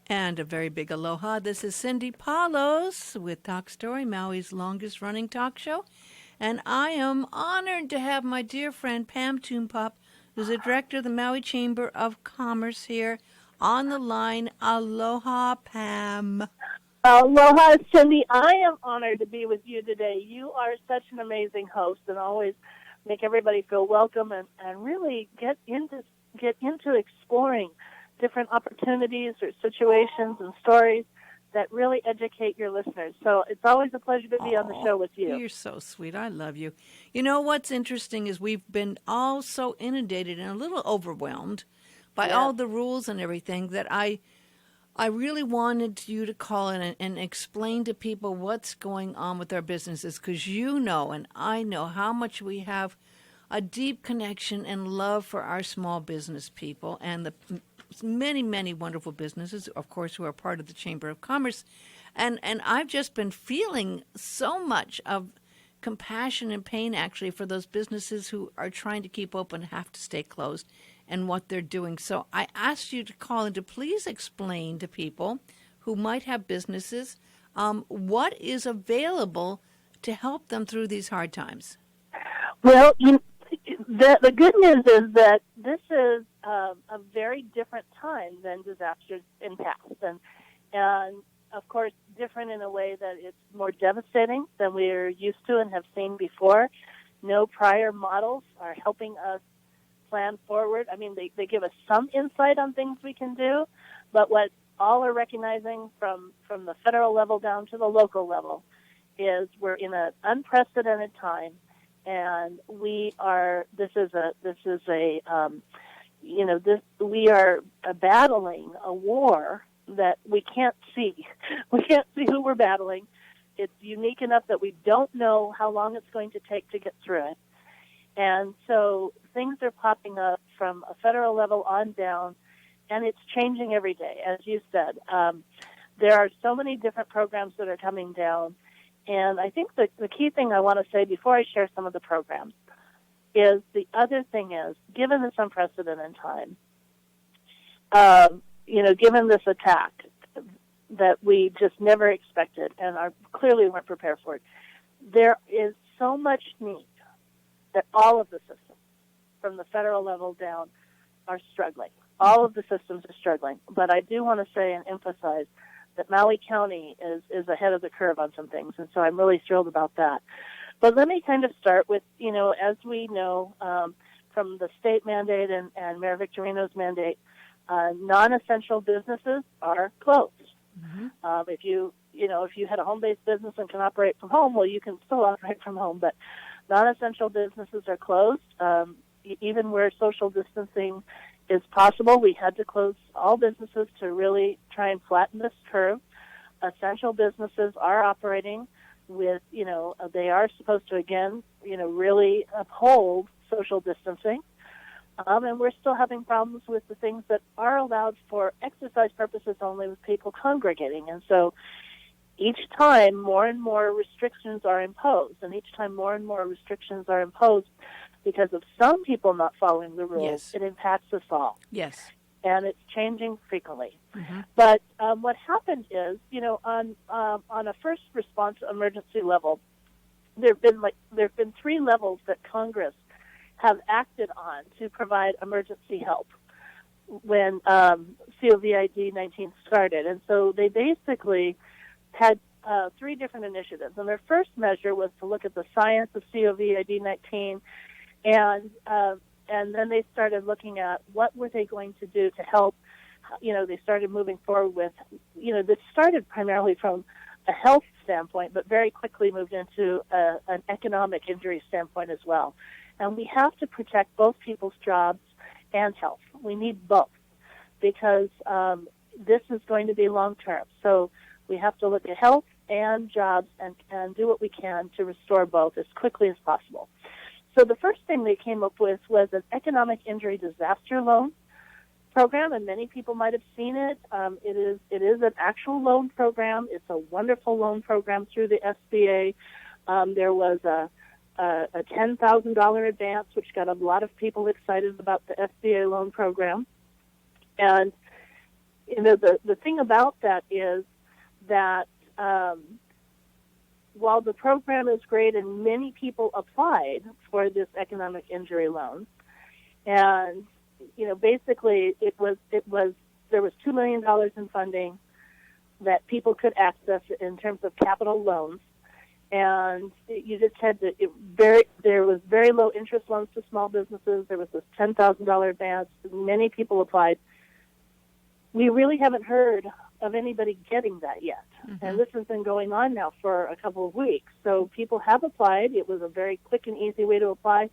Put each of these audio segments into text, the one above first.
And a very big aloha. This is Cindy Paulos with Talk Story, Maui's longest running talk show. And I am honored to have my dear friend Pam Toompop, who's the director of the Maui Chamber of Commerce here on the line. Aloha, Pam. Aloha, Cindy. I am honored to be with you today. You are such an amazing host and always make everybody feel welcome and really get into exploring different opportunities or situations and stories that really educate your listeners. So it's always a pleasure to be on the show with you. You're so sweet. I love you. You know, what's interesting is we've been all so inundated and a little overwhelmed by all the rules and everything that I really wanted you to call in and explain to people what's going on with our businesses, because you know and I know how much we have a deep connection and love for our small business people and the many, many wonderful businesses, of course, who are part of the Chamber of Commerce. And I've just been feeling so much of compassion and pain, actually, for those businesses who are trying to keep open, have to stay closed, and what they're doing. So I asked you to call in to please explain to people who might have businesses what is available to help them through these hard times. Well, the good news is that this is a very different time than disasters in past, and of course different in a way that it's more devastating than we're used to and have seen before. No prior models are helping us plan forward. I mean, they give us some insight on things we can do, but what all are recognizing from the federal level down to the local level is we're in an unprecedented time. And we are battling a war that we can't see. We can't see who we're battling. It's unique enough that we don't know how long it's going to take to get through it. And so things are popping up from a federal level on down, and it's changing every day. As you said, there are so many different programs that are coming down. And I think the key thing I want to say before I share some of the programs is the other thing is, given this unprecedented time, given this attack that we just never expected and clearly weren't prepared for it, there is so much need that all of the systems, from the federal level down, are struggling. All of the systems are struggling. But I do want to say and emphasize that Maui County is ahead of the curve on some things, and so I'm really thrilled about that. But let me kind of start with, as we know from the state mandate and Mayor Victorino's mandate, non-essential businesses are closed. Mm-hmm. If you had a home-based business and can operate from home, well, you can still operate from home, but non-essential businesses are closed. Even where social distancing is possible, we had to close all businesses to really try and flatten this curve. Essential businesses are operating with, they are supposed to, again, really uphold social distancing. And we're still having problems with the things that are allowed for exercise purposes only, with people congregating. And so each time more and more restrictions are imposed, and each time more and more restrictions are imposed because of some people not following the rules, It impacts us all. Yes. And it's changing frequently. Mm-hmm. But what happened is, on a first response emergency level, there have been three levels that Congress have acted on to provide emergency help when COVID-19 started. And so they basically had three different initiatives. And their first measure was to look at the science of COVID-19, and then they started looking at what were they going to do to help. They started moving forward with, this started primarily from a health standpoint, but very quickly moved into an economic injury standpoint as well. And we have to protect both people's jobs and health. We need both because this is going to be long-term. So we have to look at health and jobs and do what we can to restore both as quickly as possible. So the first thing they came up with was an economic injury disaster loan program, and many people might have seen it. It is an actual loan program. It's a wonderful loan program through the SBA. There was a $10,000 advance, which got a lot of people excited about the SBA loan program. And the thing about that is that while the program is great and many people applied for this economic injury loan, and basically there was $2 million in funding that people could access in terms of capital loans, and you just had to there was very low interest loans to small businesses. There was this $10,000 advance. Many people applied. We really haven't heard of anybody getting that yet. Mm-hmm. And this has been going on now for a couple of weeks. So people have applied. It was a very quick and easy way to apply.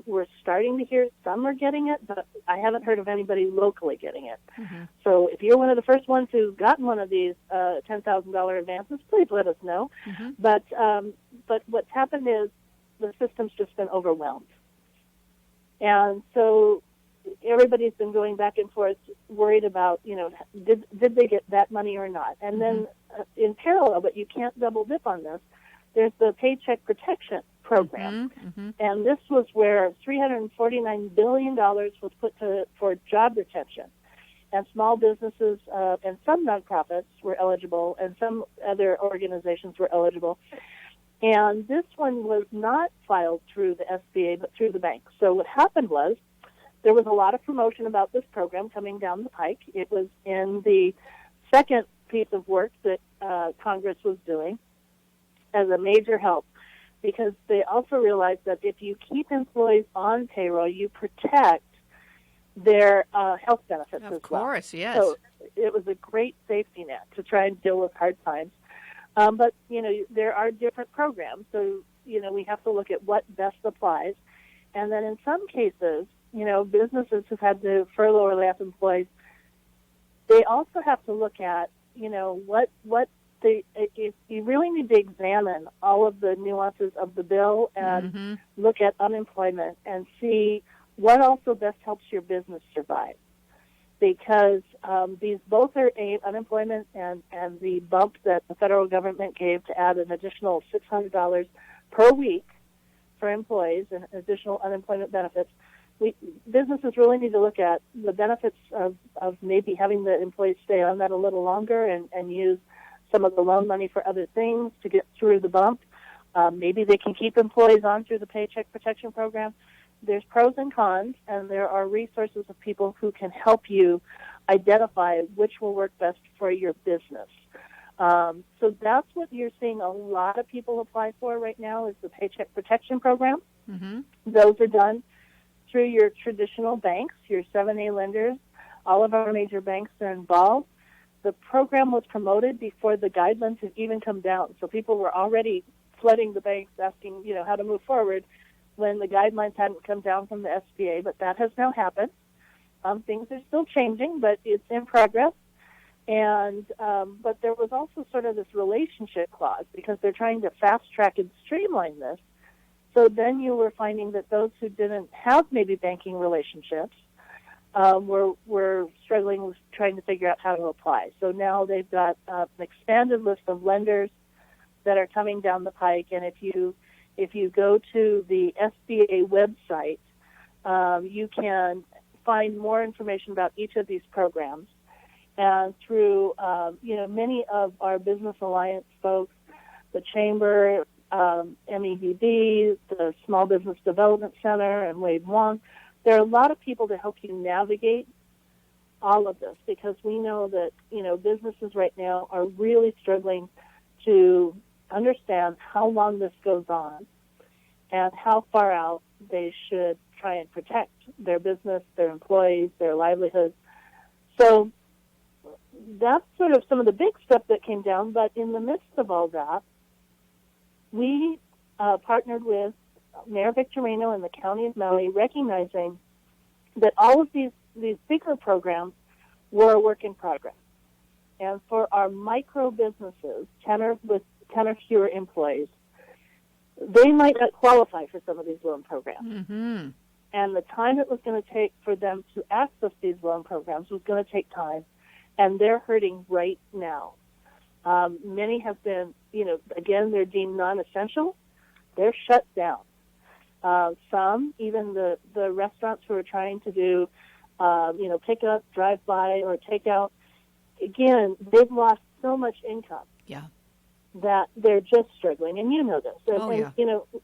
We're starting to hear some are getting it, but I haven't heard of anybody locally getting it. Mm-hmm. So if you're one of the first ones who's gotten one of these $10,000 advances, please let us know. Mm-hmm. But what's happened is the system's just been overwhelmed. And so everybody's been going back and forth, worried about, did they get that money or not? And then in parallel, but you can't double dip on this, there's the Paycheck Protection Program. Mm-hmm. And this was where $349 billion was put for job retention. And small businesses and some nonprofits were eligible, and some other organizations were eligible. And this one was not filed through the SBA, but through the bank. So what happened was, there was a lot of promotion about this program coming down the pike. It was in the second piece of work that Congress was doing as a major help, because they also realized that if you keep employees on payroll, you protect their health benefits as well. Of course, yes. So it was a great safety net to try and deal with hard times. But, there are different programs, so, we have to look at what best applies. And then in some cases, businesses have had to furlough or lay off employees. They also have to look at, you really need to examine all of the nuances of the bill and look at unemployment and see what also best helps your business survive. Because these both are unemployment and the bump that the federal government gave to add an additional $600 per week for employees and additional unemployment benefits. Businesses really need to look at the benefits of maybe having the employees stay on that a little longer and use some of the loan money for other things to get through the bump. Maybe they can keep employees on through the Paycheck Protection Program. There's pros and cons, and there are resources of people who can help you identify which will work best for your business. So that's what you're seeing a lot of people apply for right now is the Paycheck Protection Program. Mm-hmm. Those are done through your traditional banks, your 7A lenders. All of our major banks are involved. The program was promoted before the guidelines had even come down. So people were already flooding the banks asking, how to move forward when the guidelines hadn't come down from the SBA, but that has now happened. Things are still changing, but it's in progress. And but there was also sort of this relationship clause because they're trying to fast-track and streamline this. So then you were finding that those who didn't have maybe banking relationships were struggling with trying to figure out how to apply. So now they've got an expanded list of lenders that are coming down the pike. And if you go to the SBA website, you can find more information about each of these programs. And through many of our Business Alliance folks, the Chamber, MEDB, the Small Business Development Center, and Wade Wong, there are a lot of people to help you navigate all of this because we know that, businesses right now are really struggling to understand how long this goes on and how far out they should try and protect their business, their employees, their livelihoods. So that's sort of some of the big stuff that came down, but in the midst of all that, we partnered with Mayor Victorino and the County of Maui, recognizing that all of these bigger programs were a work in progress. And for our micro businesses, 10 or fewer employees, they might not qualify for some of these loan programs. Mm-hmm. And the time it was going to take for them to access these loan programs was going to take time, and they're hurting right now. Many have been, again, they're deemed non-essential. They're shut down. Some, even the restaurants who are trying to do pick up, drive by, or take out. Again, they've lost so much income. Yeah. That they're just struggling, and you know this. And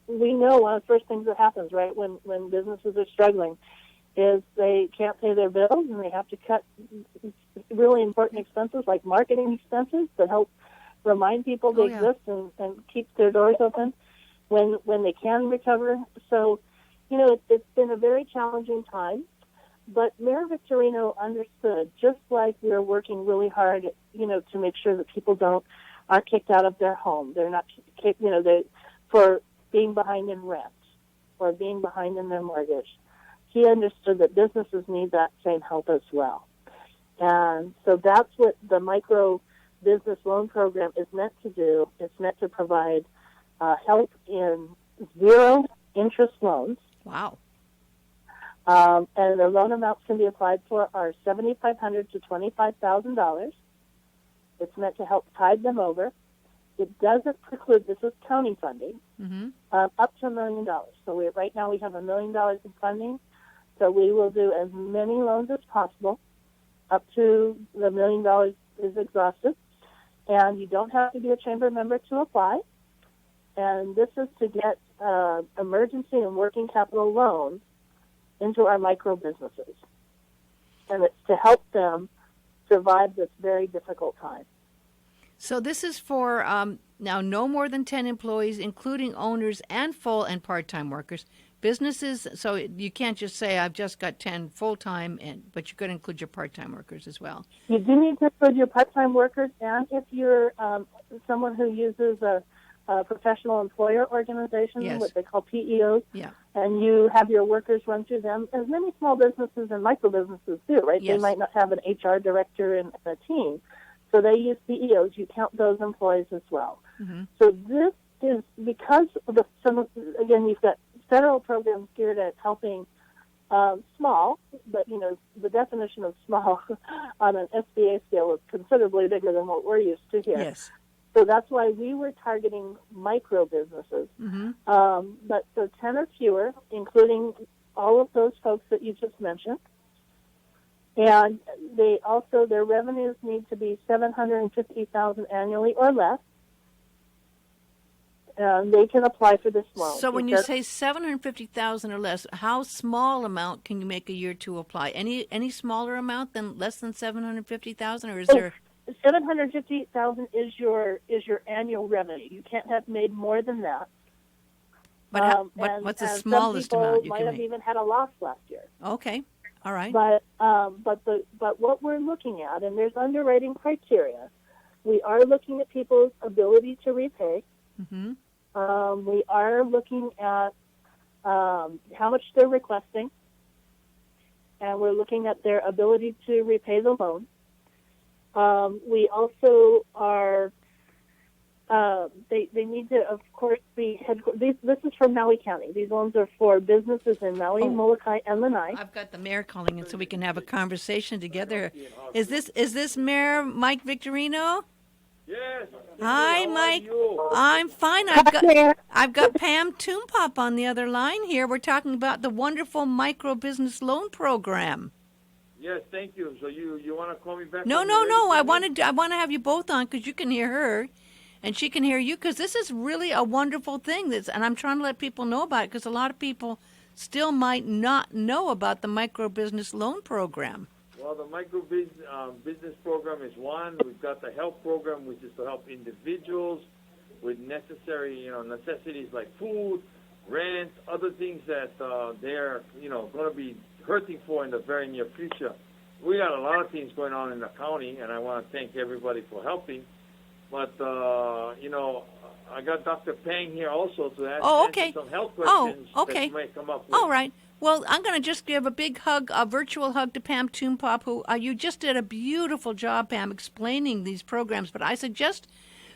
we know one of the first things that happens, right, when businesses are struggling, is they can't pay their bills and they have to cut really important expenses like marketing expenses that help remind people they exist and keep their doors open when they can recover. So, it's been a very challenging time, but Mayor Victorino understood, just like we're working really hard, to make sure that people aren't kicked out of their home. They're not kicked, for being behind in rent or being behind in their mortgage. He understood that businesses need that same help as well. And so that's what the micro business loan program is meant to do. It's meant to provide help in zero interest loans. Wow. And the loan amounts can be applied for are $7,500 to $25,000. It's meant to help tide them over. It doesn't preclude, this is county funding, up to $1 million. So right now we have $1 million in funding. So we will do as many loans as possible up to the $1 million is exhausted. And you don't have to be a chamber member to apply. And this is to get emergency and working capital loans into our micro businesses. And it's to help them survive this very difficult time. So this is for now no more than 10 employees, including owners and full and part-time workers. Businesses, so you can't just say I've just got 10 full-time, but you could include your part-time workers as well. You do need to include your part-time workers, and if you're someone who uses a professional employer organization, what they call PEOs, and you have your workers run through them, as many small businesses and micro businesses do, right? They might not have an HR director and a team, so they use PEOs. You count those employees as well. So this is because of again, you've got federal programs geared at helping small, but the definition of small on an SBA scale is considerably bigger than what we're used to here. Yes. So that's why we were targeting micro businesses. But so 10 or fewer, including all of those folks that you just mentioned. And their revenues need to be $750,000 annually or less. They can apply for this loan. So when you say $750,000 or less, how small amount can you make a year to apply? Any smaller amount than less than $750,000, or is there? $750,000 is your annual revenue. You can't have made more than that. But what's the smallest amount you can make? Some people might have even had a loss last year. Okay, all right. But what we're looking at, and there's underwriting criteria. We are looking at people's ability to repay. We are looking at how much they're requesting, and we're looking at their ability to repay the loan. We also are, they need to, of course, be headquartered. This is from Maui County. These loans are for businesses in Maui, Molokai, and Lanai. I've got the mayor calling in so we can have a conversation together. Is this Mayor Mike Victorino? Yes. Hi, Mike. I'm fine. I've got Pam Toompop on the other line here. We're talking about the wonderful micro business loan program. Yes, thank you. So you want to call me back? No. I want to have you both on because you can hear her, and she can hear you, because this is really a wonderful thing. And I'm trying to let people know about it because a lot of people still might not know about the micro business loan program. Well, the micro business program is one. We've got the help program, which is to help individuals with necessities like food, rent, other things that they're going to be hurting for in the very near future. We got a lot of things going on in the county, and I want to thank everybody for helping. But I got Dr. Pang here also to answer some health questions that you might come up with. All right. Well, I'm going to just give a big hug, a virtual hug to Pam Toompop, who you just did a beautiful job, Pam, explaining these programs. But I suggest,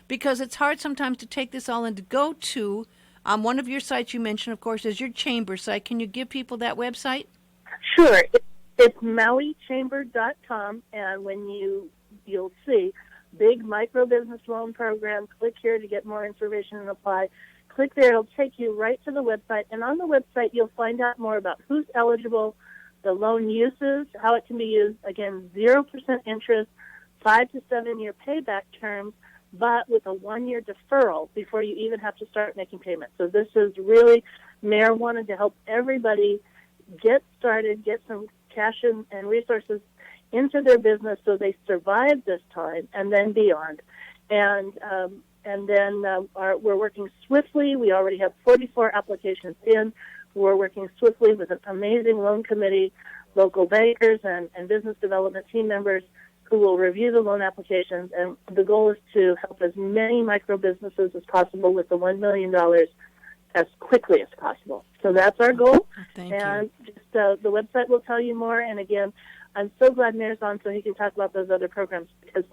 because it's hard sometimes to take this all and to go to one of your sites you mentioned, of course, is your chamber site. Can you give people that website? Sure. It's mauichamber.com, and when you'll see big micro business loan program, click here to get more information and apply. Click there, it'll take you right to the website, and on the website you'll find out more about who's eligible, the loan uses, how it can be used. Again, 0% interest, 5 to 7 year payback terms, but with a 1 year deferral before you even have to start making payments. So this is really, Mayor wanted to help everybody get started, get some cash and resources into their business so they survive this time and then beyond. And then we're working swiftly. We already have 44 applications in. We're working swiftly with an amazing loan committee, local bankers and business development team members who will review the loan applications. And the goal is to help as many micro businesses as possible with the $1 million as quickly as possible. So that's our goal. Thank and you. Just the website will tell you more. And again, I'm so glad Mayor's on so he can talk about those other programs, because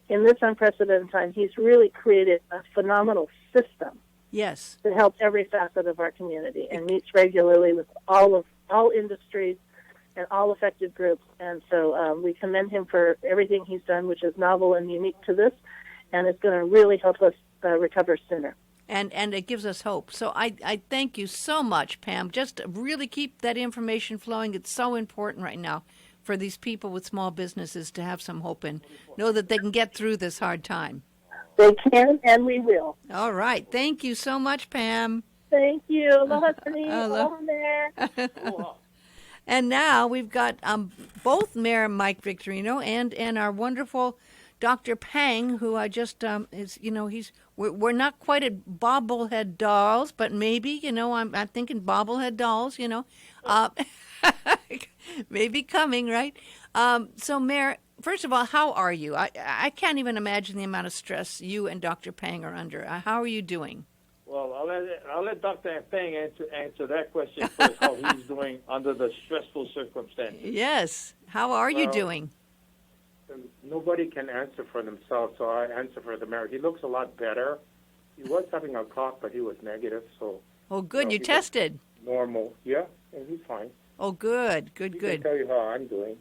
in this unprecedented time, he's really created a phenomenal system. Yes. That helps every facet of our community and meets regularly with all industries and all affected groups. And so we commend him for everything he's done, which is novel and unique to this, and it's going to really help us recover sooner. And it gives us hope. So I thank you so much, Pam. Just really keep that information flowing. It's so important right now for these people with small businesses to have some hope and know that they can get through this hard time. They can, and we will. All right. Thank you so much, Pam. Thank you. Aloha, Sunny. Aloha, Mayor. And now we've got both Mayor Mike Victorino and our wonderful Dr. Pang, who I just is, we're not quite at bobblehead dolls, but maybe, I'm thinking bobblehead dolls, maybe coming, right? So, Mayor, first of all, how are you? I can't even imagine the amount of stress you and Dr. Pang are under. How are you doing? Well, I'll let Dr. Pang answer that question first, how he's doing under the stressful circumstances. Yes. How are you doing? Nobody can answer for themselves, so I answer for the mayor. He looks a lot better. He was having a cough, but he was negative, so... Oh, good. You tested. Normal. Yeah, and he's fine. Oh, good. Good. He can tell you how I'm doing.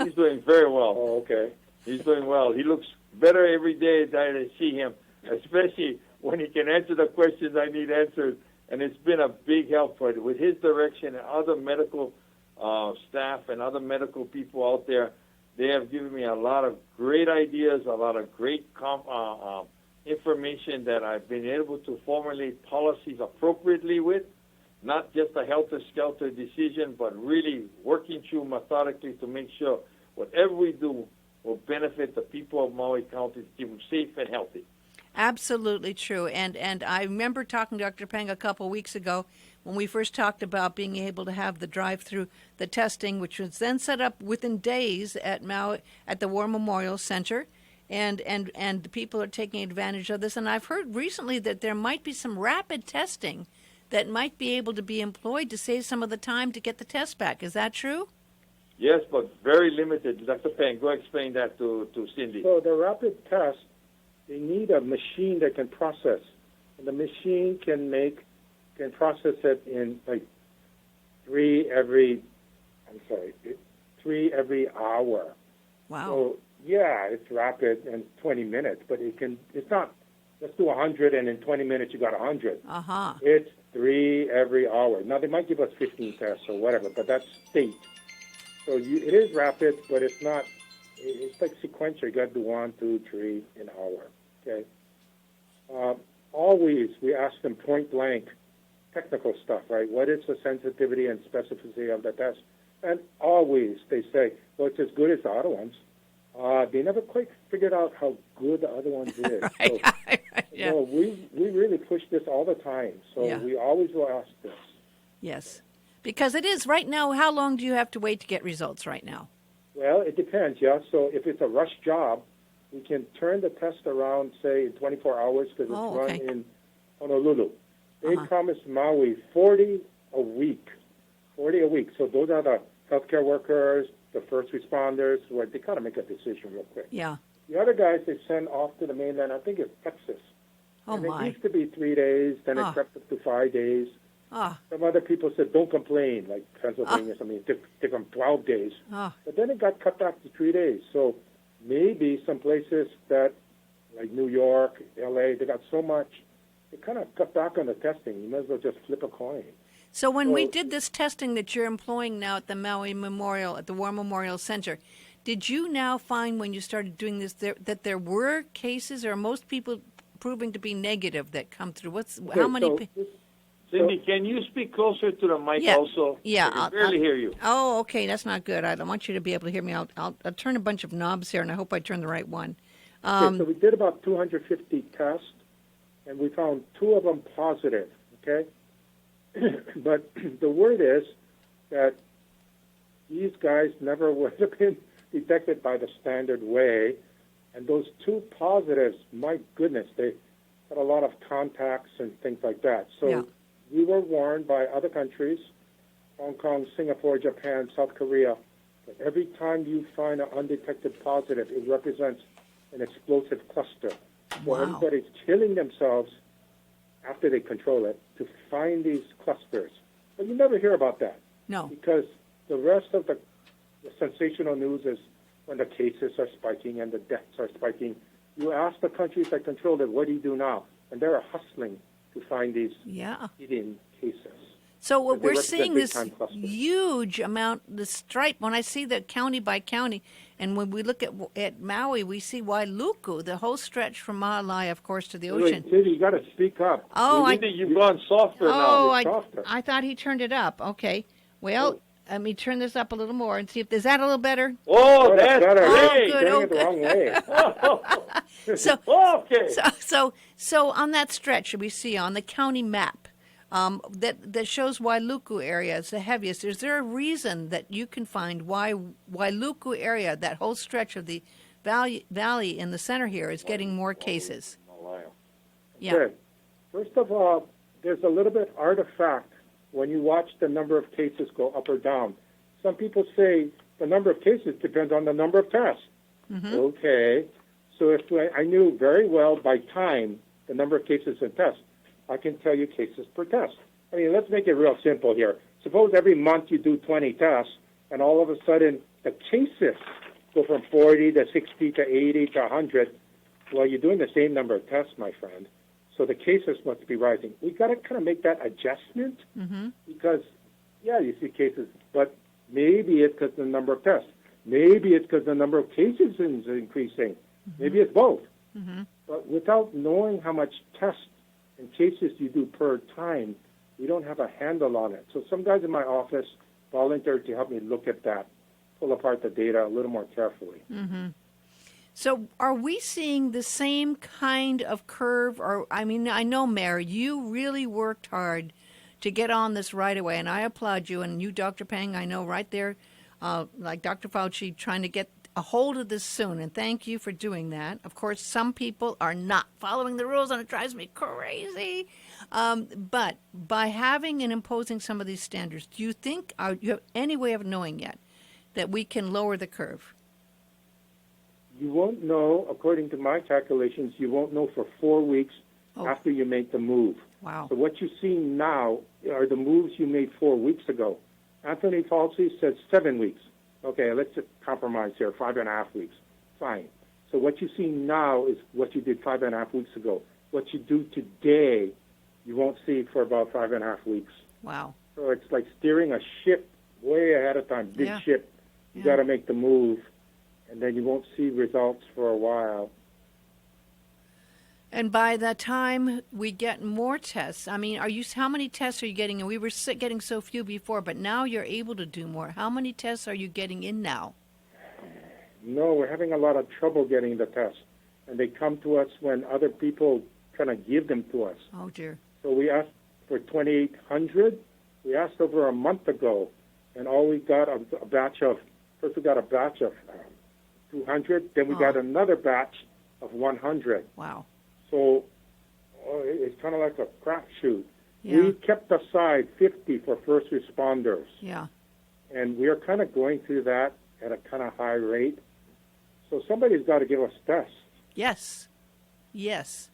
He's doing very well. Oh, okay. He's doing well. He looks better every day that I see him, especially when he can answer the questions I need answered. And it's been a big help for it. With his direction and other medical staff and other medical people out there, they have given me a lot of great ideas, a lot of great information that I've been able to formulate policies appropriately with, not just a helter-skelter decision, but really working through methodically to make sure whatever we do will benefit the people of Maui County to keep them safe and healthy. Absolutely true. And I remember talking to Dr. Pang a couple of weeks ago when we first talked about being able to have the drive-through, the testing, which was then set up within days at Maui, at the War Memorial Center, and the people are taking advantage of this. And I've heard recently that there might be some rapid testing that might be able to be employed to save some of the time to get the test back. Is that true? Yes, but very limited. Dr. Pang, go explain that to Cindy. So the rapid test, they need a machine that can process. And the machine can process it in like 3 every hour. Wow. So yeah, it's rapid in 20 minutes, but it's not, let's do 100 and in 20 minutes you got 100. Uh-huh. It's 3 every hour. Now they might give us 15 tests or whatever, but that's state. So it is rapid, but it's not, it's like sequential. You got to do 1, 2, 3 an hour. Okay. Always we ask them point blank technical stuff, right? What is the sensitivity and specificity of the test? And always they say, well, it's as good as the other ones. They never quite figured out how good the other ones is. Right. So, Yeah. we really push this all the time. So we always will ask this. Yes. Because it is right now. How long do you have to wait to get results right now? Well, it depends, yeah. So if it's a rush job, we can turn the test around, say, in 24 hours because it's run in Honolulu. They promised Maui 40 a week. 40 a week. So those are the healthcare workers, the first responders, where they kind of make a decision real quick. Yeah. The other guys they send off to the mainland, I think it's Texas. Oh, and my. It used to be 3 days, then it crept up to 5 days. Some other people said, don't complain, like Pennsylvania, something, it took them 12 days. But then it got cut back to 3 days. So maybe some places that, like New York, L.A., they got so much, they kind of cut back on the testing. You might as well just flip a coin. So when we did this testing that you're employing now at the Maui Memorial, at the War Memorial Center, did you now find when you started doing this that there were cases, or are most people proving to be negative that come through? How many? Cindy, can you speak closer to the mic also? Yeah. I can barely hear you. Oh, okay. That's not good. I don't want you to be able to hear me. I'll turn a bunch of knobs here, and I hope I turn the right one. Okay, so we did about 250 tests, and we found 2 of them positive, okay? But the word is that these guys never would have been detected by the standard way, and those 2 positives, my goodness, they had a lot of contacts and things like that. So we were warned by other countries, Hong Kong, Singapore, Japan, South Korea, that every time you find an undetected positive, it represents an explosive cluster. So everybody's killing themselves after they control it to find these clusters. But you never hear about that. No. Because the rest of the sensational news is when the cases are spiking and the deaths are spiking. You ask the countries that control it, what do you do now? And they're hustling to find these hidden cases. So what we're seeing this huge amount, the stripe, when I see the county by county, and when we look at Maui, we see Wailuku, the whole stretch from Maui, of course, to the ocean. Wait, you got to speak up. Oh, You've gone softer now. I thought he turned it up. Okay. Well, let me turn this up a little more and see if, is that a little better? Oh, that's better. Oh, good. You're doing it the wrong way. So on that stretch we see on the county map, that shows Wailuku area is the heaviest. Is there a reason that you can find why Wailuku area, that whole stretch of the valley in the center here, is getting more cases? Yeah. Good. First of all, there's a little bit artifact when you watch the number of cases go up or down. Some people say the number of cases depends on the number of tests. Mm-hmm. Okay. So if I knew very well by time the number of cases and tests, I can tell you cases per test. I mean, let's make it real simple here. Suppose every month you do 20 tests, and all of a sudden the cases go from 40 to 60 to 80 to 100. Well, you're doing the same number of tests, my friend. So the cases must be rising. We got to kind of make that adjustment because, you see cases, but maybe it's because the number of tests. Maybe it's because the number of cases is increasing. Maybe it's both. But without knowing how much tests and cases you do per time, we don't have a handle on it. So some guys in my office volunteered to help me look at that, pull apart the data a little more carefully. So are we seeing the same kind of curve? Or I mean, I know, Mayor, you really worked hard to get on this right away, and I applaud you. And you, Dr. Peng, I know right there, like Dr. Fauci, trying to get a hold of this soon, and thank you for doing that. Of course, some people are not following the rules, and it drives me crazy. But by having and imposing some of these standards, do you think, you have any way of knowing yet that we can lower the curve? You won't know, according to my calculations, you won't know for 4 weeks after you make the move. Wow. So what you see now are the moves you made 4 weeks ago. Anthony Fauci said 7 weeks. Okay, let's just compromise here, 5.5 weeks. Fine. So what you see now is what you did 5.5 weeks ago. What you do today, you won't see for about 5.5 weeks. Wow. So it's like steering a ship way ahead of time, big ship. You got to make the move, and then you won't see results for a while. And by the time we get more tests, I mean, how many tests are you getting? And we were getting so few before, but now you're able to do more. How many tests are you getting in now? No, we're having a lot of trouble getting the tests. And they come to us when other people kind of give them to us. Oh, dear. So we asked for 2,800. We asked over a month ago, and all we got a batch of, first we got a batch of 200, then we got another batch of 100. Wow. So it's kind of like a crapshoot. Yeah. We kept aside 50 for first responders. Yeah. And we are kind of going through that at a kind of high rate. So somebody's got to give us tests. Yes. Yes.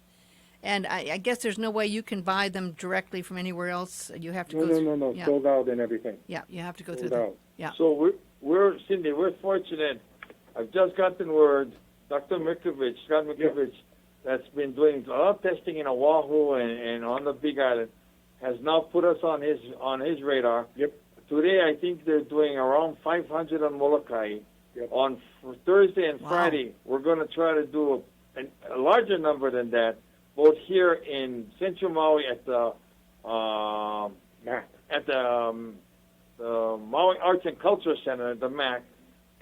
And I guess there's no way you can buy them directly from anywhere else. You have to go through. No. Yeah. Sold out and everything. Yeah, you have to go Sold through out. Yeah. So we're Cindy, we're fortunate. I've just gotten word, Dr. Miscovich, that's been doing a lot of testing in Oahu and on the Big Island, has now put us on his radar. Yep. Today, I think they're doing around 500 on Molokai. Yep. On Thursday and Wow. Friday, we're going to try to do a larger number than that, both here in Central Maui at the MAC. at the Maui Arts and Culture Center, the MAC,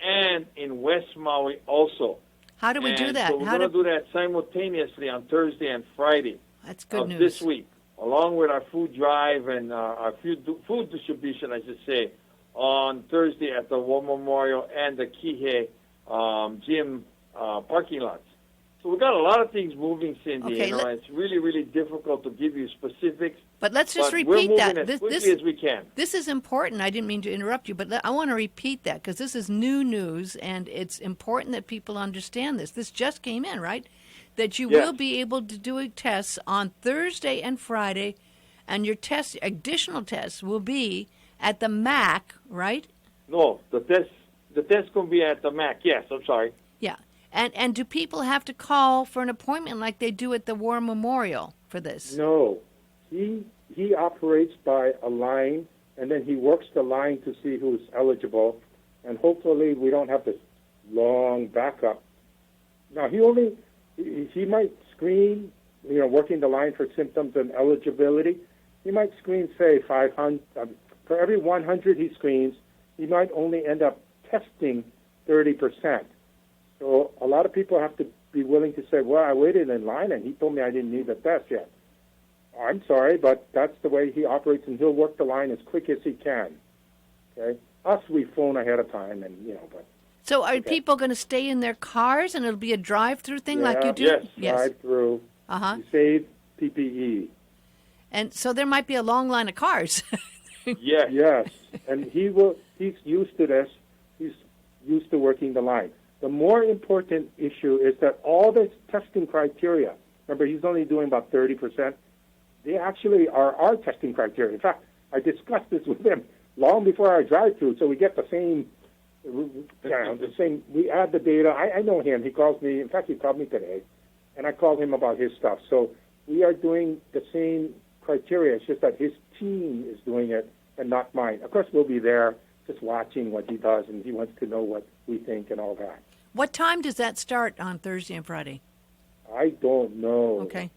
and in West Maui also. How do we do that? So we're going to do that simultaneously on Thursday and Friday That's good of news. this week, along with our food drive and our food distribution, I should say, on Thursday at the War Memorial and the Kihei Gym parking lots. So we've got a lot of things moving, Cindy. Okay, It's really, really difficult to give you specifics. But let's just but we're repeat moving that. as quickly as we can. This is important. I didn't mean to interrupt you, but I want to repeat that because this is new news, and it's important that people understand this. This just came in, right? That you Yes. will be able to do tests on Thursday and Friday, and your additional tests will be at the MAC, right? No, the test can be at the MAC. Yes, I'm sorry. Yeah. And do people have to call for an appointment like they do at the War Memorial for this? No, he operates by a line, and then he works the line to see who's eligible, and hopefully we don't have this long backup. Now he might screen, working the line for symptoms and eligibility. He might screen, say, 500 for every 100 he screens. He might only end up testing 30%. So a lot of people have to be willing to say, well, I waited in line and he told me I didn't need a test yet. I'm sorry, but that's the way he operates, and he'll work the line as quick as he can. Okay? Us, we phone ahead of time, and, but... So are people going to stay in their cars and it'll be a drive-through thing like you do? Yes. Drive-through. Uh-huh. You save PPE. And so there might be a long line of cars. Yes. Yes, and he's used to this. He's used to working the line. The more important issue is that all the testing criteria, remember he's only doing about 30%, they actually are our testing criteria. In fact, I discussed this with him long before our drive-through, so we get the same, we add the data. I know him. He calls me. In fact, he called me today, and I called him about his stuff. So we are doing the same criteria. It's just that his team is doing it and not mine. Of course, we'll be there just watching what he does, and he wants to know what we think and all that. What time does that start on Thursday and Friday? I don't know. Okay.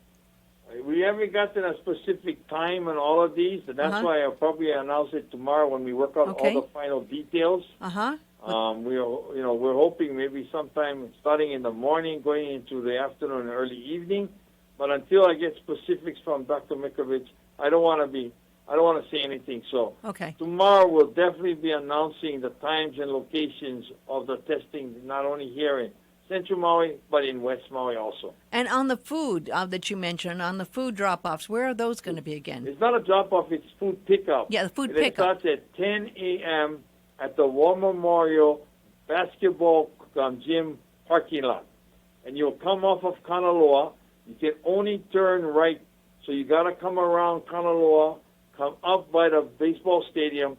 We haven't gotten a specific time on all of these, and that's why I'll probably announce it tomorrow when we work out all the final details. Uh-huh. We're hoping maybe sometime starting in the morning, going into the afternoon and early evening. But until I get specifics from Dr. Miscovich, I don't want to say anything. So Okay. tomorrow we'll definitely be announcing the times and locations of the testing, not only here in Central Maui, but in West Maui also. And on the food that you mentioned, on the food drop-offs, where are those going to be again? It's not a drop-off, it's food pickup. Yeah, the food It pickup. starts at 10 a.m. at the War Memorial Basketball Gym parking lot. And you'll come off of Kanaloa. You can only turn right, so you got to come around Kanaloa, come up by the baseball stadium.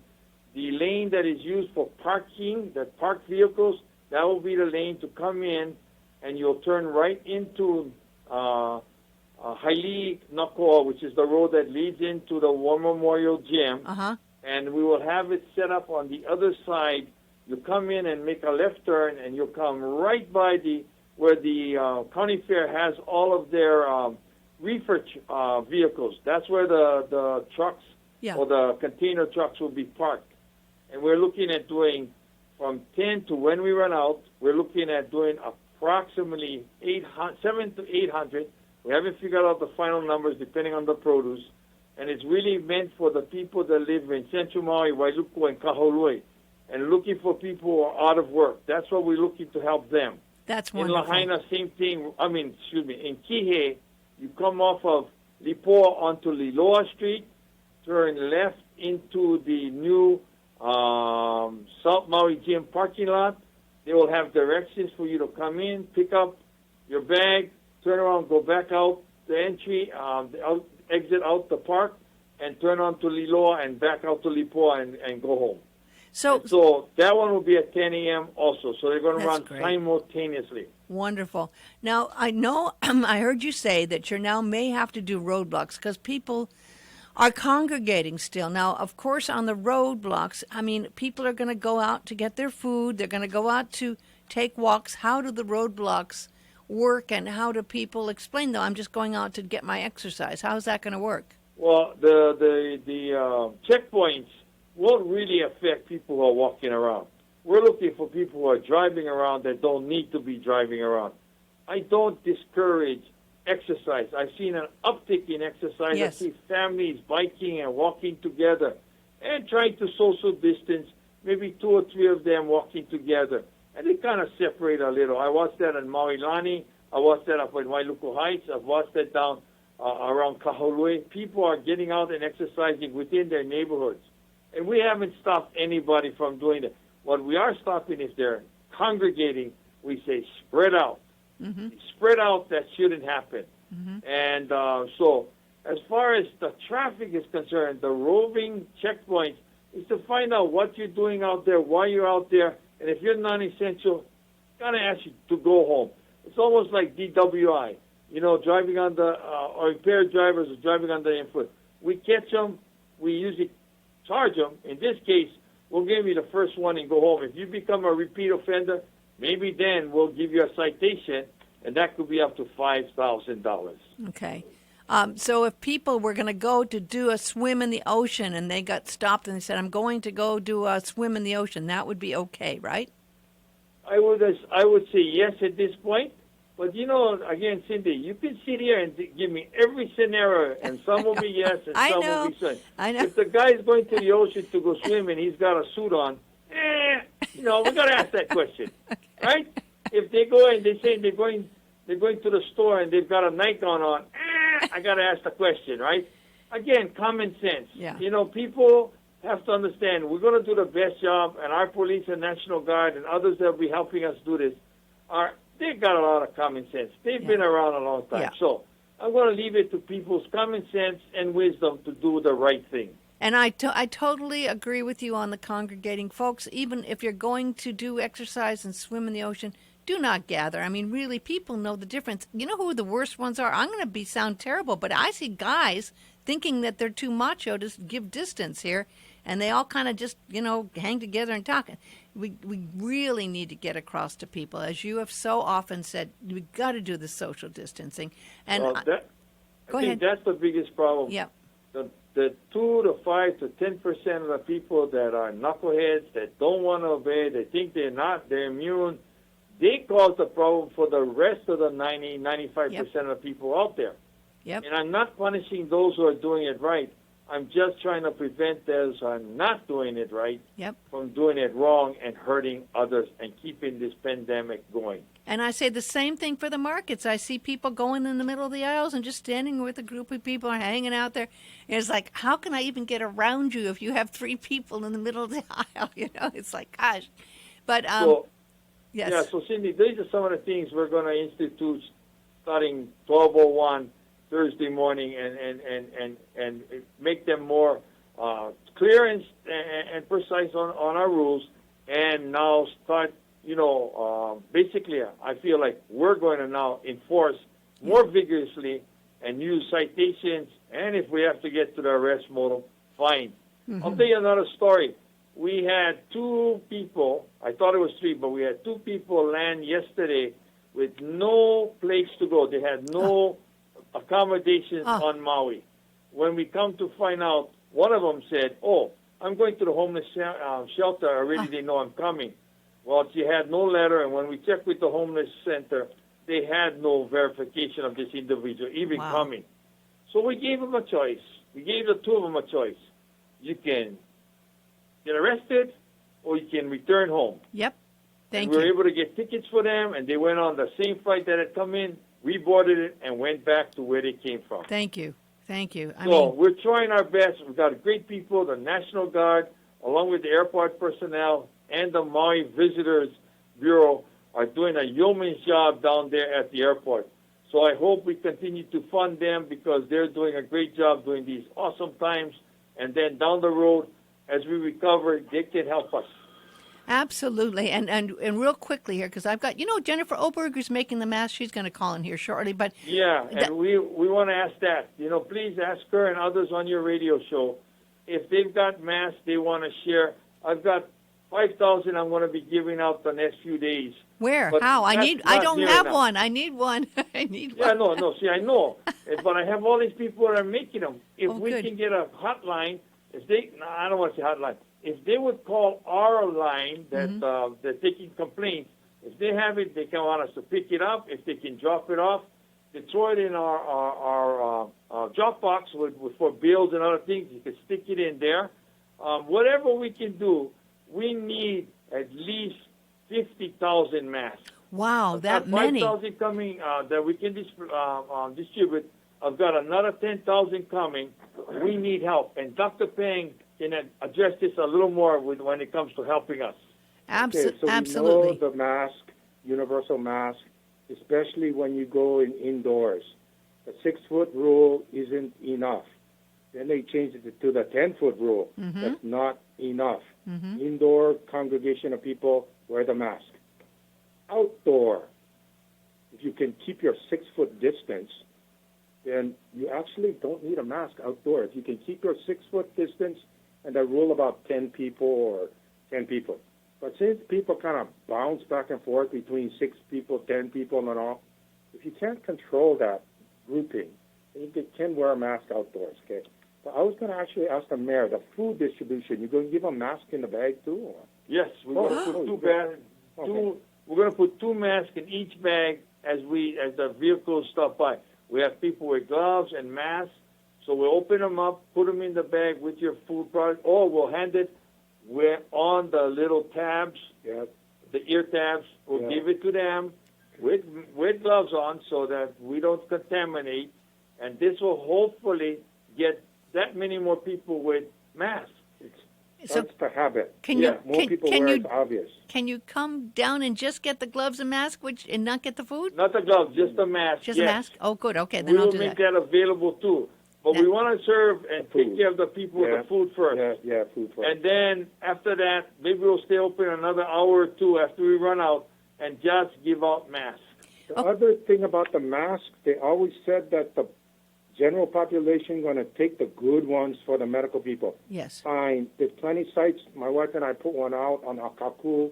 The lane that is used for parking, that parked vehicles, that will be the lane to come in, and you'll turn right into Haili Nakoa, which is the road that leads into the War Memorial Gym. Uh-huh. And we will have it set up on the other side. You come in and make a left turn, and you'll come right by where the county fair has all of their reefer vehicles. That's where the trucks or the container trucks will be parked. And we're looking at doing from 10 to when we run out, we're looking at doing approximately 700 to 800. We haven't figured out the final numbers depending on the produce. And it's really meant for the people that live in Central Maui, Wailuku, and Kahului, and looking for people who are out of work. That's what we're looking to help them. That's wonderful. In Lahaina, same thing. In Kihei, you come off of Lipoa onto Liloa Street, turn left into the new South Maui Gym parking lot. They will have directions for you to come in, pick up your bag, turn around, go back out the entry, exit out the park, and turn on to Liloa and back out to Lipoa and go home. So that one will be at 10 a.m. also. So they're going to run simultaneously. Wonderful. Now, I know I heard you say that you now may have to do roadblocks because people are congregating still. Now, of course, on the roadblocks, I mean, people are going to go out to get their food. They're going to go out to take walks. How do the roadblocks work, and how do people explain, though, I'm just going out to get my exercise? How's that going to work? Well, the checkpoints won't really affect people who are walking around. We're looking for people who are driving around that don't need to be driving around. I don't discourage exercise. I've seen an uptick in exercise. Yes. I see families biking and walking together and trying to social distance, maybe 2 or 3 of them walking together. And they kind of separate a little. I watched that in Maui Lani. I watched that up in Wailuku Heights. I've watched that down around Kahului. People are getting out and exercising within their neighborhoods. And we haven't stopped anybody from doing that. What we are stopping is they're congregating. We say spread out. Mm-hmm. Spread out, that shouldn't happen. Mm-hmm. And so as far as the traffic is concerned, the roving checkpoints is to find out what you're doing out there, why you're out there, and if you're non-essential, kind of ask you to go home. It's almost like DWI, driving on the, or impaired drivers are driving on the influence. We catch them, we usually charge them. In this case, we'll give you the first one and go home. If you become a repeat offender, maybe then we'll give you a citation, and that could be up to $5,000. Okay. So if people were going to go to do a swim in the ocean and they got stopped and they said, I'm going to go do a swim in the ocean, that would be okay, right? I would say yes at this point. But, again, Cindy, you can sit here and give me every scenario, and some will be yes and some will be no. I know. If the guy's going to the ocean to go swim and he's got a suit on, we got to ask that question, right? If they go and they say they're going to the store and they've got a nightgown on, I got to ask the question, right? Again, common sense. Yeah. People have to understand we're going to do the best job, and our police and National Guard and others that will be helping us do this they've got a lot of common sense. They've been around a long time. Yeah. So I'm going to leave it to people's common sense and wisdom to do the right thing. And I totally agree with you on the congregating. Folks, even if you're going to do exercise and swim in the ocean, do not gather. I mean, really, people know the difference. You know who the worst ones are? I'm going to sound terrible, but I see guys thinking that they're too macho to give distance here, and they all kind of just, hang together and talk. We really need to get across to people. As you have so often said, we've got to do the social distancing. And go ahead. think that's the biggest problem. Yeah. The 2 to 5 to 10% of the people that are knuckleheads, that don't want to obey, they think they're immune, they cause the problem for the rest of the 95% of the people out there. Yep. And I'm not punishing those who are doing it right. I'm just trying to prevent those who are not doing it right from doing it wrong and hurting others and keeping this pandemic going. And I say the same thing for the markets. I see people going in the middle of the aisles and just standing with a group of people hanging out there. And it's like, how can I even get around you if you have 3 people in the middle of the aisle? It's like, gosh. But, yes. Yeah, so Cindy, these are some of the things we're going to institute starting 12:01 Thursday morning and make them more clear and precise on our rules, and now start, basically I feel like we're going to now enforce more vigorously and use citations, and if we have to get to the arrest model, fine. Mm-hmm. I'll tell you another story. We had 2 people, I thought it was 3, but we had 2 people land yesterday with no place to go. They had no accommodations on Maui. When we come to find out, one of them said, I'm going to the homeless shelter. Already they know I'm coming. Well, she had no letter, and when we checked with the homeless center, they had no verification of this individual even coming. So we gave them a choice. We gave the 2 of them a choice. You can get arrested, or you can return home. Yep. We were able to get tickets for them, and they went on the same flight that had come in, reboarded it, and went back to where they came from. Thank you. We're trying our best. We've got great people, the National Guard, along with the airport personnel, and the Maui Visitors Bureau are doing a yeoman's job down there at the airport. So I hope we continue to fund them because they're doing a great job during these awesome times. And then down the road, as we recover, they can help us. Absolutely. And real quickly here, because I've got, Jennifer Oberger's making the mask. She's going to call in here shortly. But yeah, and we want to ask that. Please ask her and others on your radio show if they've got masks they want to share. I've got 5,000 I'm going to be giving out the next few days. Where? But How? I don't have enough. one. I need one. I need one. Yeah, no. See, I know, but I have all these people that are making them. If we good. can get a hotline, I don't want to say hotline. If they would call our line that they're taking complaints, if they have it, they can want us to pick it up. If they can drop it off, they throw it in our drop box for bills and other things. You can stick it in there. Whatever we can do, we need at least 50,000 masks. Wow, that many. 5,000 coming that we can distribute. I've got another 10,000 coming. We need help. And Dr. Peng can address this a little more when it comes to helping us. Okay, so Absolutely. we know the mask, universal mask, especially when you go indoors. The 6-foot rule isn't enough. Then they changed it to the 10-foot rule. Mm-hmm. That's not enough. Mm-hmm. Indoor congregation of people, wear the mask. Outdoor, if you can keep your 6-foot distance, then you actually don't need a mask outdoor. If you can keep your 6-foot distance, and the rule about 10 people or 10 people. But since people kind of bounce back and forth between 6 people, 10 people, and all, if you can't control that grouping, then you can wear a mask outdoors, okay? But I was going to actually ask the mayor, the food distribution, you going to give a mask in the bag too? Or? Yes, we're going to put 2 bags. We're going to put 2 masks in each bag as the vehicles stop by. We have people with gloves and masks, so we'll open them up, put them in the bag with your food product, or we'll hand it. We're on the little tabs, the ear tabs. We'll give it to them with gloves on so that we don't contaminate, and this will hopefully get that many more people with masks. That's the habit. More people can wear you, it's obvious. Can you come down and just get the gloves and mask and not get the food? Not the gloves, just the mask. Just a mask? Oh, good. Okay, then I'll do that. We will make that available too. But we want to serve and take care of the people with the food first. Yeah, food first. And then after that, maybe we'll stay open another hour or 2 after we run out and just give out masks. The other thing about the mask, they always said that the general population going to take the good ones for the medical people. Yes. Fine. There's plenty sites. My wife and I put one out on Akaku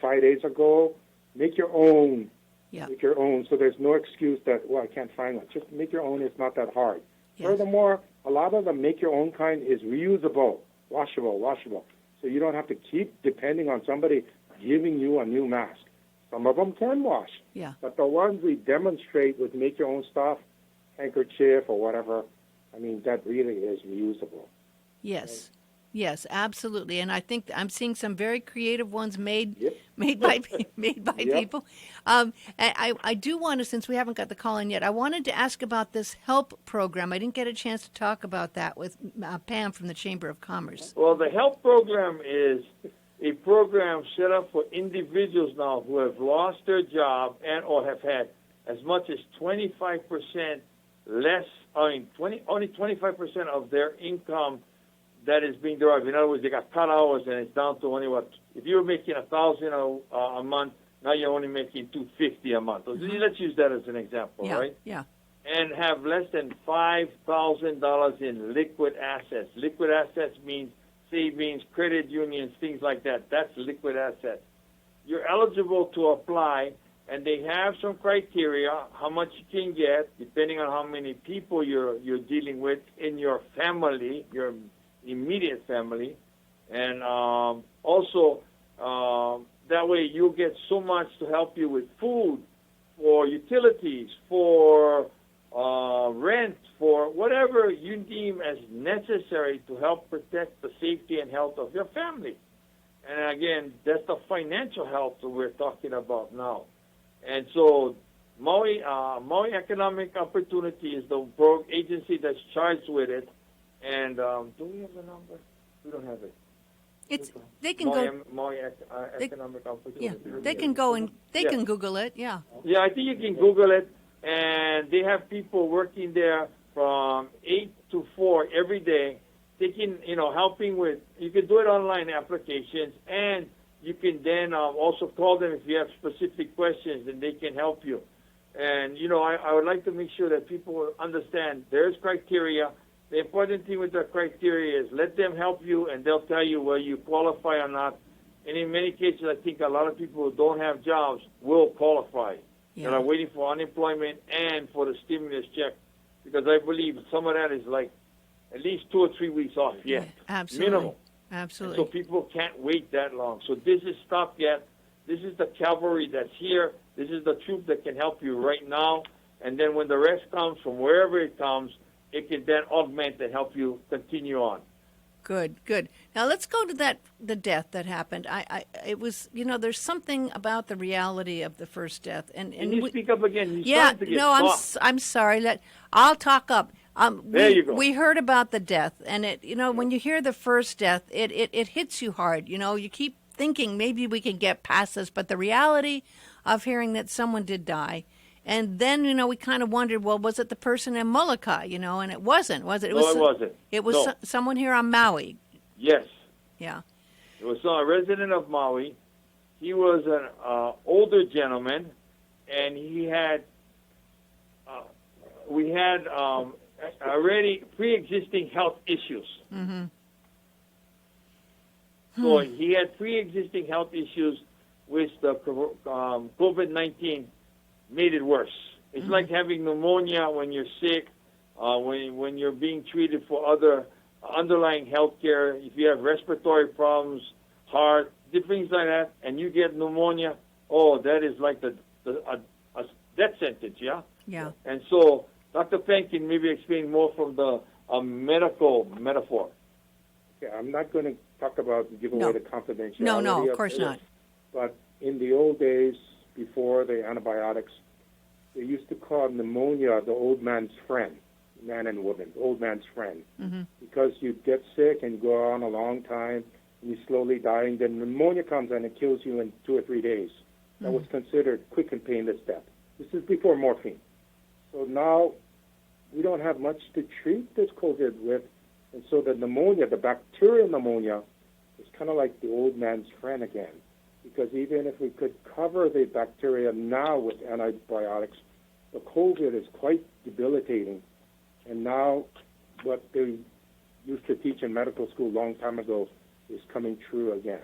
5 days ago. Make your own. Yeah. Make your own. So there's no excuse that, I can't find one. Just make your own. It's not that hard. Yes. Furthermore, a lot of the make your own kind is reusable, washable. So you don't have to keep depending on somebody giving you a new mask. Some of them can wash. Yeah. But the ones we demonstrate with make your own stuff, handkerchief or whatever, I mean, that really is reusable. Yes. Yes, absolutely. And I think I'm seeing some very creative ones made by people. I do want to, since we haven't got the call in yet, I wanted to ask about this HELP program. I didn't get a chance to talk about that with Pam from the Chamber of Commerce. Well, the HELP program is a program set up for individuals now who have lost their job and or have had as much as 25% less, only 25% of their income that is being derived. In other words, they got cut hours and it's down to only if you were making $1,000 a month, now you're only making $250 a month. So let's use that as an example, right? Yeah. And have less than $5,000 in liquid assets. Liquid assets means savings, credit unions, things like that. That's liquid assets. You're eligible to apply, and they have some criteria how much you can get depending on how many people you're dealing with in your family, your immediate family, and also that way you'll get so much to help you with food, for utilities, for rent, for whatever you deem as necessary to help protect the safety and health of your family. And again, that's the financial health that we're talking about now. And so Maui Economic Opportunity is the agency that's charged with it. And do we have the number? We don't have it. They can go. Maui Economic Opportunity. Yeah, they can go and they can Google it. Yeah. Yeah, I think you can Google it, and they have people working there from 8 to 4 every day, taking helping with. You can do it online applications, and you can then also call them if you have specific questions, and they can help you. And, I would like to make sure that people understand there's criteria. The important thing with the criteria is let them help you, and they'll tell you whether you qualify or not. And in many cases, I think a lot of people who don't have jobs will qualify. Yeah. And are waiting for unemployment and for the stimulus check, because I believe some of that is like at least 2 or 3 weeks off yet. Absolutely. Minimal. Absolutely. And so people can't wait that long. So this is stop yet. This is the cavalry that's here. This is the troop that can help you right now. And then when the rest comes from wherever it comes, it can then augment and help you continue on. Good. Now let's go to the death that happened. It was, there's something about the reality of the first death. And Can you speak up again? I'm sorry. I'll talk up. There you go. We heard about the death, and when you hear the first death, it hits you hard. You keep thinking maybe we can get past this, but the reality of hearing that someone did die. And then, we kind of wondered, well, was it the person in Molokai, and it wasn't, was it? No, it wasn't. It was someone here on Maui. Yes. Yeah. It was a resident of Maui. He was an older gentleman, and he had, we had already pre-existing health issues. Mm-hmm. So he had pre-existing health issues, which the COVID-19 made it worse. It's like having pneumonia when you're sick, when you're being treated for other underlying health care. If you have respiratory problems, heart, different things like that, and you get pneumonia, that is like a death sentence, yeah? Yeah. And so Dr. Penn can maybe explain more from the medical metaphor. Okay, I'm not going to talk about give away the confidentiality. No, of course not. But in the old days, before the antibiotics, they used to call pneumonia the old man's friend, man and woman, the old man's friend, because you get sick and go on a long time, and you slowly die, and then pneumonia comes and it kills you in 2 or 3 days. That was considered quick and painless death. This is before morphine. So now we don't have much to treat this COVID with, and so the pneumonia, the bacterial pneumonia, is kind of like the old man's friend again. Because even if we could cover the bacteria now with antibiotics, the COVID is quite debilitating. And now what they used to teach in medical school a long time ago is coming true again.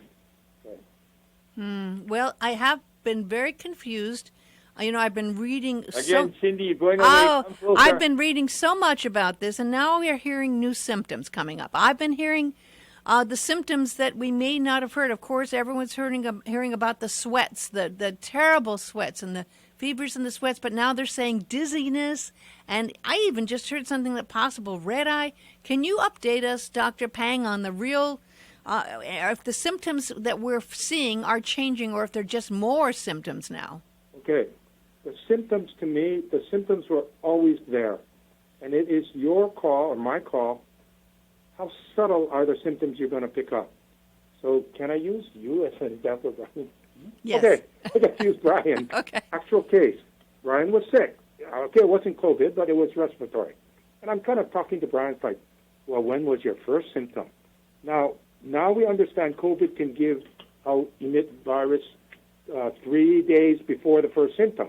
Okay. Well, I have been very confused. I've been reading... Again, Cindy, you're going away. I've been reading so much about this, and now we are hearing new symptoms coming up. I've been hearing... the symptoms that we may not have heard. Of course, everyone's hearing about the sweats, the terrible sweats and the fevers and the sweats, but now they're saying dizziness. And I even just heard something that possible red eye. Can you update us, Dr. Pang, on the real, if the symptoms that we're seeing are changing or if they're just more symptoms now? Okay. The symptoms, to me, the symptoms were always there. And it is your call or my call. How subtle are the symptoms you're going to pick up? So can I use you as an example, Brian? Yes. Okay, let's use Brian. Okay. Actual case. Brian was sick. Okay, it wasn't COVID, but it was respiratory. And I'm kind of talking to Brian like, well, when was your first symptom? Now we understand COVID can emit virus 3 days before the first symptom.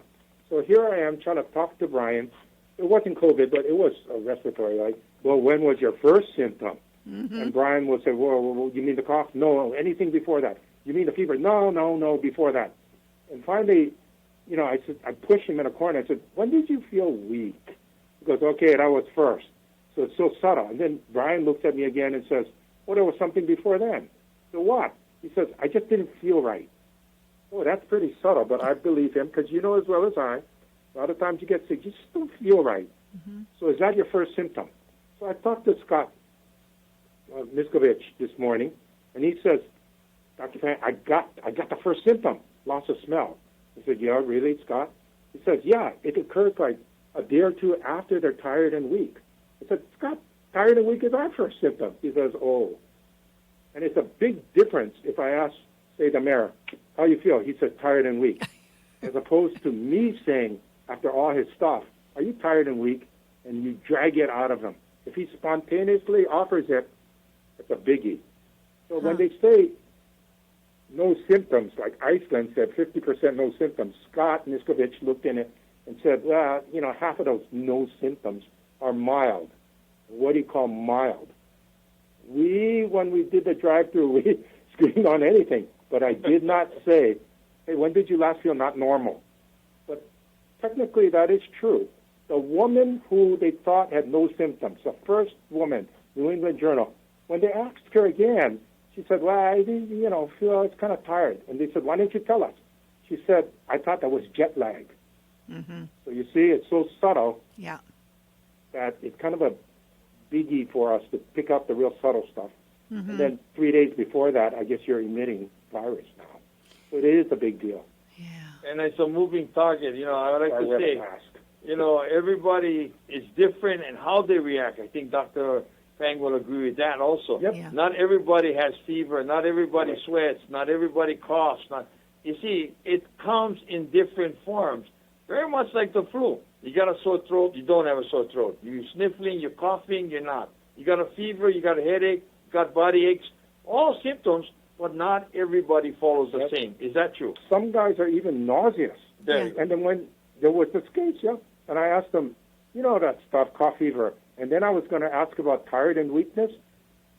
So here I am trying to talk to Brian. It wasn't COVID, but it was respiratory, right? Well, when was your first symptom? And Brian will say, well, you mean the cough? No, anything before that. You mean the fever? No, before that. And finally, I pushed him in a corner. I said, when did you feel weak? He goes, okay, that was first. So it's so subtle. And then Brian looks at me again and says, well, there was something before then. So what? He says, I just didn't feel right. Oh, that's pretty subtle, but I believe him because you know as well as I, a lot of times you get sick, you just don't feel right. So is that your first symptom? So I talked to Scott Miscovich this morning, and he says, Dr. Fan, I got the first symptom, loss of smell. I said, yeah, really, Scott? He says, yeah, it occurs like a day or two after they're tired and weak. I said, Scott, tired and weak is our first symptom. He says, oh. And it's a big difference if I ask, say, the mayor, how you feel? He says, tired and weak. As opposed to me saying, after all his stuff, are you tired and weak? And you drag it out of him. If he spontaneously offers it, it's a biggie. So when they say, no symptoms, like Iceland said 50% no symptoms. Scott Miscovich looked in it and said, well, half of those no symptoms are mild. What do you call mild? When we did the drive-through, we screamed on anything. But I did not say, hey, when did you last feel not normal? But technically that is true. The woman who they thought had no symptoms, the first woman, New England Journal, when they asked her again, she said, well, I feel it's kind of tired. And they said, why didn't you tell us? She said, I thought that was jet lag. Mm-hmm. So you see, it's so subtle yeah. that it's kind of a biggie for us to pick up the real subtle stuff. Mm-hmm. And then 3 days before that, I guess you're emitting virus now. So it is a big deal. Yeah. And it's a moving target. I would like to say, everybody is different in how they react. I think Dr. Fang will agree with that also. Yep. Yeah. Not everybody has fever. Not everybody sweats. Not everybody coughs. You see, it comes in different forms, very much like the flu. You got a sore throat, you don't have a sore throat. You're sniffling, you're coughing, you're not. You got a fever, you got a headache, you got body aches, all symptoms, but not everybody follows the same. Is that true? Some guys are even nauseous. Yeah. And then when there was this case, and I asked them, that stuff, cough, fever. And then I was going to ask about tired and weakness.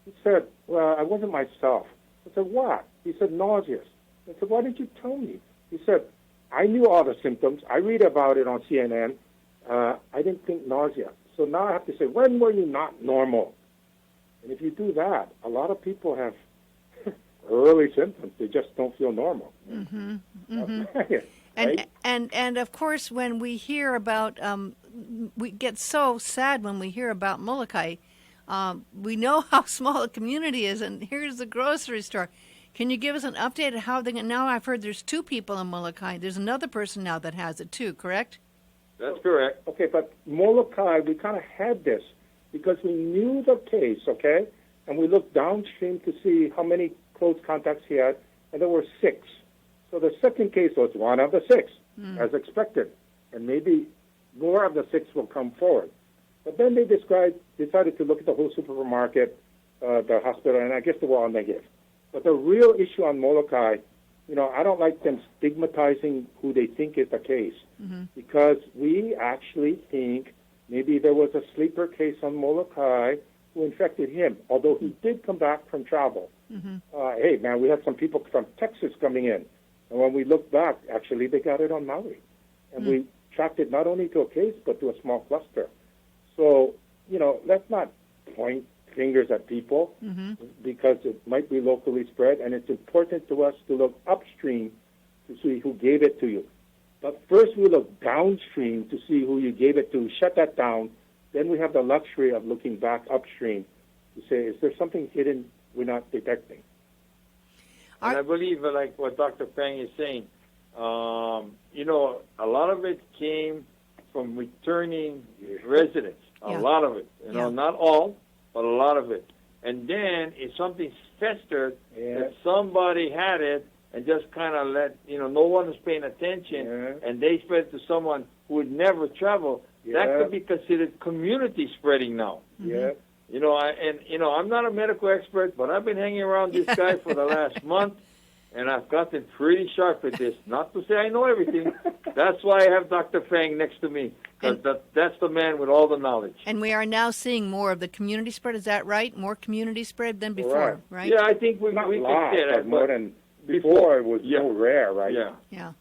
He said, well, I wasn't myself. I said, what? He said, nauseous. I said, why didn't you tell me? He said, I knew all the symptoms. I read about it on CNN. I didn't think nausea. So now I have to say, when were you not normal? And if you do that, a lot of people have early symptoms. They just don't feel normal. Mm-hmm. Mm-hmm. Right? And of course, when we hear about, we get so sad when we hear about Molokai. We know how small a community is, and here's the grocery store. Can you give us an update of how they can? Now I've heard there's 2 people in Molokai. There's another person now that has it too, correct? That's correct. Okay, but Molokai, we kind of had this because we knew the case, okay? And we looked downstream to see how many close contacts he had, and there were 6. So the second case was one of the 6, as expected. And maybe more of the 6 will come forward. But then they decided to look at the whole supermarket, the hospital, and I guess they were all negative. But the real issue on Molokai, I don't like them stigmatizing who they think is the case, because we actually think maybe there was a sleeper case on Molokai who infected him, although he did come back from travel. Hey, man, we had some people from Texas coming in. And when we looked back, actually, they got it on Maui. And we tracked it not only to a case, but to a small cluster. So, let's not point fingers at people because it might be locally spread. And it's important to us to look upstream to see who gave it to you. But first we look downstream to see who you gave it to, shut that down. Then we have the luxury of looking back upstream to say, is there something hidden we're not detecting? And I believe, like what Dr. Fang is saying, a lot of it came from returning residents. A lot of it. Not all, but a lot of it. And then if something festered, that somebody had it and just kind of let, no one was paying attention, and they spread to someone who would never travel, that could be considered community spreading now. I'm not a medical expert, but I've been hanging around this guy for the last month, and I've gotten pretty sharp at this. Not to say I know everything. That's why I have Dr. Fang next to me, because that's the man with all the knowledge. And we are now seeing more of the community spread. Is that right? More community spread than before, right? Yeah, I think we can say that. More than before, it was so rare, right? Yeah.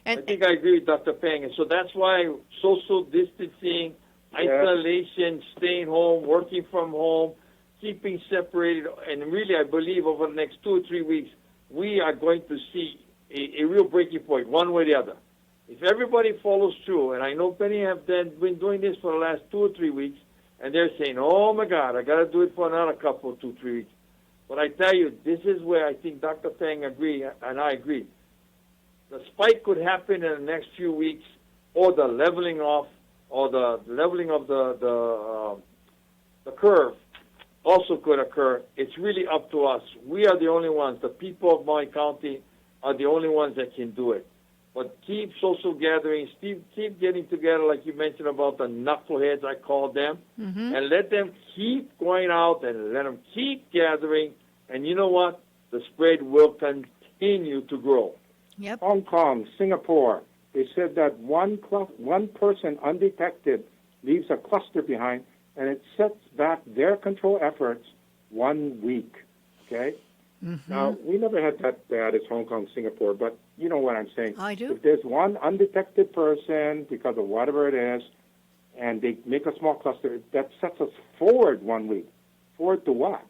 And I think I agree with Dr. Fang. And so that's why social distancing, isolation, staying home, working from home, keeping separated, and really I believe over the next 2 or 3 weeks, we are going to see a real breaking point, one way or the other. If everybody follows through, and I know many have been doing this for the last 2 or 3 weeks, and they're saying, oh, my God, I got to do it for another couple, 2 or 3 weeks. But I tell you, this is where I think Dr. Fang agree, and I agree. The spike could happen in the next few weeks, or the leveling off, or the leveling of the curve also could occur. It's really up to us. We are the only ones. The people of Maui County are the only ones that can do it. But keep social gatherings, keep getting together, like you mentioned about the knuckleheads, I call them, and let them keep going out and let them keep gathering. And you know what? The spread will continue. continue to grow. Yep. Hong Kong, Singapore, they said that one person undetected leaves a cluster behind, and it sets back their control efforts 1 week. Okay? Mm-hmm. Now, we never had that bad as Hong Kong, Singapore, but you know what I'm saying. I do. If there's one undetected person because of whatever it is, and they make a small cluster, that sets us forward 1 week. Forward to what?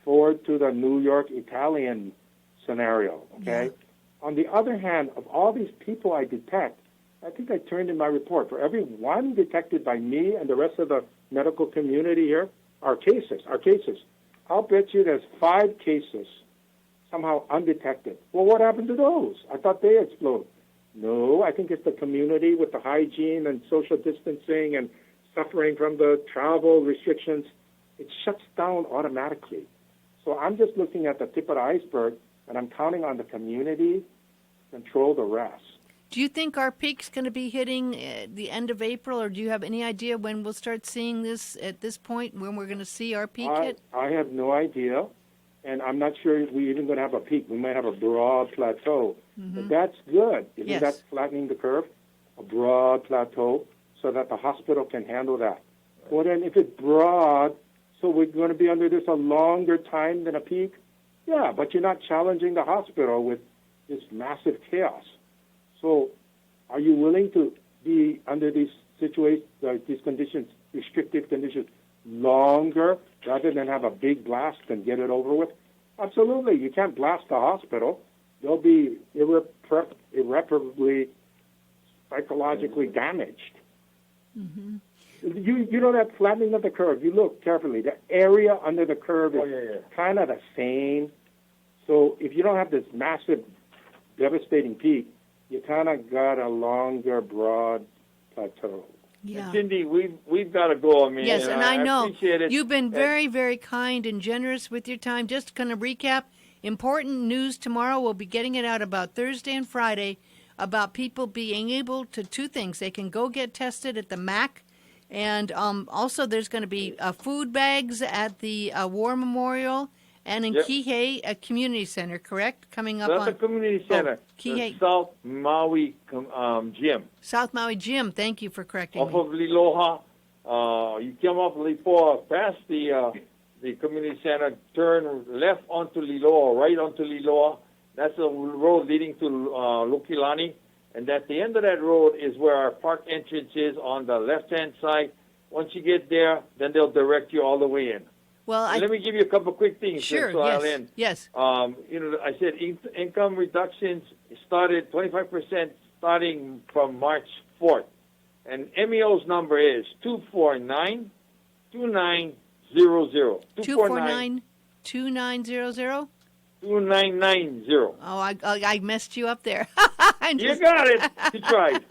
Forward to the New York Italian scenario, okay? Yeah. On the other hand, of all these people I detect, I think I turned in my report, for every one detected by me and the rest of the medical community here, our cases. I'll bet you there's 5 cases somehow undetected. Well, what happened to those? I thought they exploded. No, I think it's the community with the hygiene and social distancing and suffering from the travel restrictions. It shuts down automatically. So I'm just looking at the tip of the iceberg, and I'm counting on the community to control the rest. Do you think our peak's going to be hitting the end of April, or do you have any idea when we'll start seeing this at this point, when we're going to see our peak hit? I have no idea, and I'm not sure if we're even going to have a peak. We might have a broad plateau. Mm-hmm. But that's good. Isn't Yes. that flattening the curve? A broad plateau so that the hospital can handle that. Well, then if it's broad, so we're going to be under this a longer time than a peak? Yeah, but you're not challenging the hospital with this massive chaos. So are you willing to be under these situations, these conditions, restrictive conditions, longer rather than have a big blast and get it over with? Absolutely. You can't blast the hospital. They'll be irreparably psychologically damaged. Mm-hmm. You know that flattening of the curve. You look carefully. The area under the curve is kind of the same. So if you don't have this massive, devastating peak, you kind of got a longer, broad plateau. Yeah. Cindy, we've got to go. I mean, Yes, and I know appreciate it. you've been very, very kind and generous with your time. Just going to recap, important news tomorrow. We'll be getting it out about Thursday and Friday about people being able to 2 things. They can go get tested at the MAC, and also there's going to be food bags at the War Memorial and in Kihei, a community center, correct? Coming up That's on the community center, Kihei. the South Maui Gym. South Maui Gym. Thank you for correcting Off me. of Liloha. You come off Lipoa, past the community center, turn left onto Liloa, right onto Liloa. That's the road leading to Lukilani. And at the end of that road is where our park entrance is on the left-hand side. Once you get there, then they'll direct you all the way in. Well, Let me give you a couple quick things. Sure, so yes, I'll end. yes. I said income reductions started 25% starting from March 4th. And MEO's number is 249-2900. 249-2900? 2990. Oh, I messed you up there. You got it. You tried.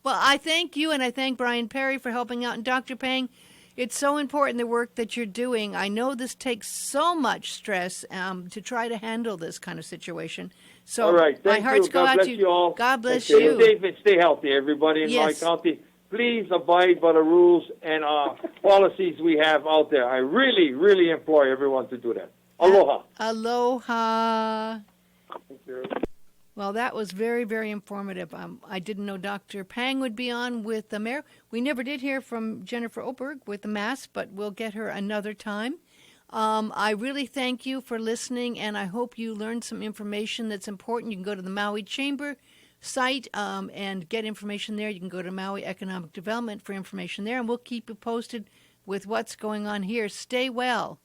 Well, I thank you, and I thank Brian Perry for helping out. And Dr. Pang, it's so important, the work that you're doing. I know this takes so much stress to try to handle this kind of situation. So all right. my Thank heart's you. go God out bless to you. you all. God bless Stay you. safe and stay healthy, everybody in Maui Yes. County. Please abide by the rules and policies we have out there. I really, really implore everyone to do that. Aloha. Aloha. Thank you. Well, that was very, very informative. I didn't know Dr. Pang would be on with the mayor. We never did hear from Jennifer Oberg with the mask, but we'll get her another time. I really thank you for listening, and I hope you learned some information that's important. You can go to the Maui Chamber site and get information there. You can go to Maui Economic Development for information there, and we'll keep you posted with what's going on here. Stay well.